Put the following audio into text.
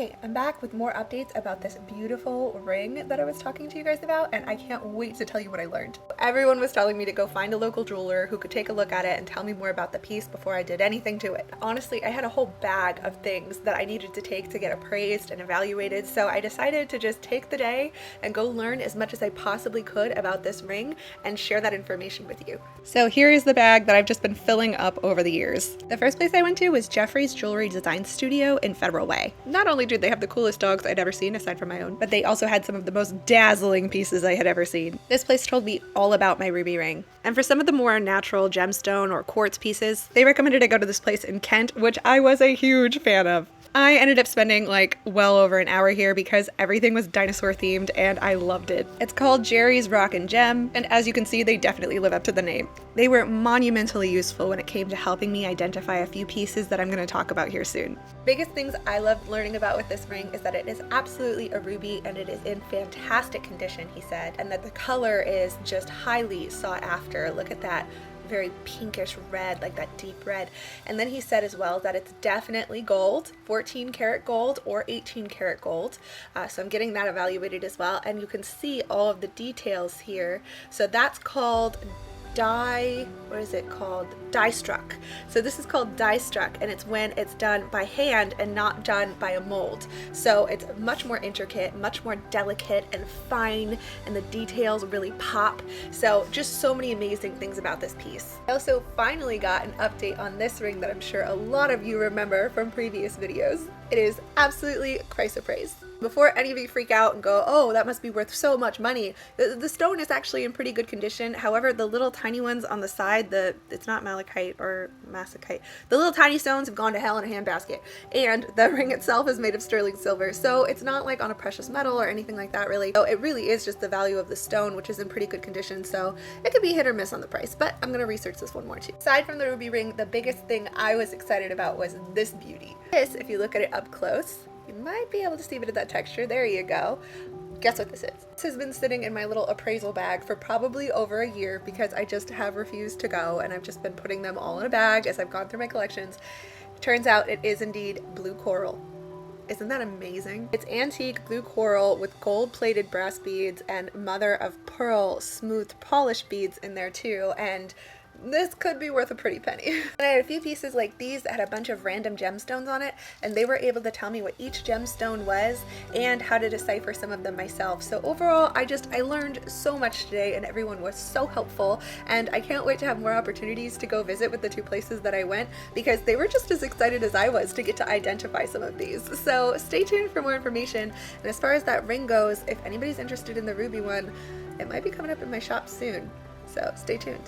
Hey, I'm back with more updates about this beautiful ring that I was talking to you guys about, and I can't wait to tell you what I learned. Everyone was telling me to go find a local jeweler who could take a look at it and tell me more about the piece before I did anything to it. Honestly, I had a whole bag of things that I needed to take to get appraised and evaluated, so I decided to just take the day and go learn as much as I possibly could about this ring and share that information with you. So here is the bag that I've just been filling up over the years. The first place I went to was Jeffrey's Jewelry Design Studio in Federal Way. Not only did they have the coolest dogs I'd ever seen aside from my own, but they also had some of the most dazzling pieces I had ever seen. This place told me all about my ruby ring. And for some of the more natural gemstone or quartz pieces, they recommended I go to this place in Kent, which I was a huge fan of. I ended up spending like well over an hour here because everything was dinosaur themed and I loved it. It's called Jerry's Rock and Gem, and as you can see, they definitely live up to the name. They were monumentally useful when it came to helping me identify a few pieces that I'm going to talk about here soon. Biggest things I loved learning about with this ring is that it is absolutely a ruby and it is in fantastic condition, he said, and that the color is just highly sought after. Look at that. Very pinkish red, like that deep red. And then he said as well that it's definitely gold, 14 karat gold or 18 karat gold. So I'm getting that evaluated as well. And you can see all of the details here. So that's called die struck. So this is called die struck, and it's when it's done by hand and not done by a mold. So it's much more intricate, much more delicate and fine, and the details really pop. So just so many amazing things about this piece. I also finally got an update on this ring that I'm sure a lot of you remember from previous videos. It is absolutely Christ appraised. Before any of you freak out and go, oh, that must be worth so much money, the stone is actually in pretty good condition. However, the little tiny ones on the side, it's not malachite or massachite, the little tiny stones have gone to hell in a handbasket. And the ring itself is made of sterling silver, so it's not like on a precious metal or anything like that really. So it really is just the value of the stone, which is in pretty good condition, so it could be hit or miss on the price, but I'm gonna research this one more too. Aside from the ruby ring, the biggest thing I was excited about was this beauty. This, if you look at it up close, you might be able to see a bit of that texture. There you go. Guess what this is? This has been sitting in my little appraisal bag for probably over a year because I just have refused to go, and I've just been putting them all in a bag as I've gone through my collections. Turns out it is indeed blue coral. Isn't that amazing? It's antique blue coral with gold-plated brass beads and mother of pearl smooth polished beads in there too, and this could be worth a pretty penny. And I had a few pieces like these that had a bunch of random gemstones on it, and they were able to tell me what each gemstone was and how to decipher some of them myself. So overall, I learned so much today, and everyone was so helpful, and I can't wait to have more opportunities to go visit with the two places that I went because they were just as excited as I was to get to identify some of these. So stay tuned for more information. And as far as that ring goes, if anybody's interested in the ruby one, it might be coming up in my shop soon. So stay tuned.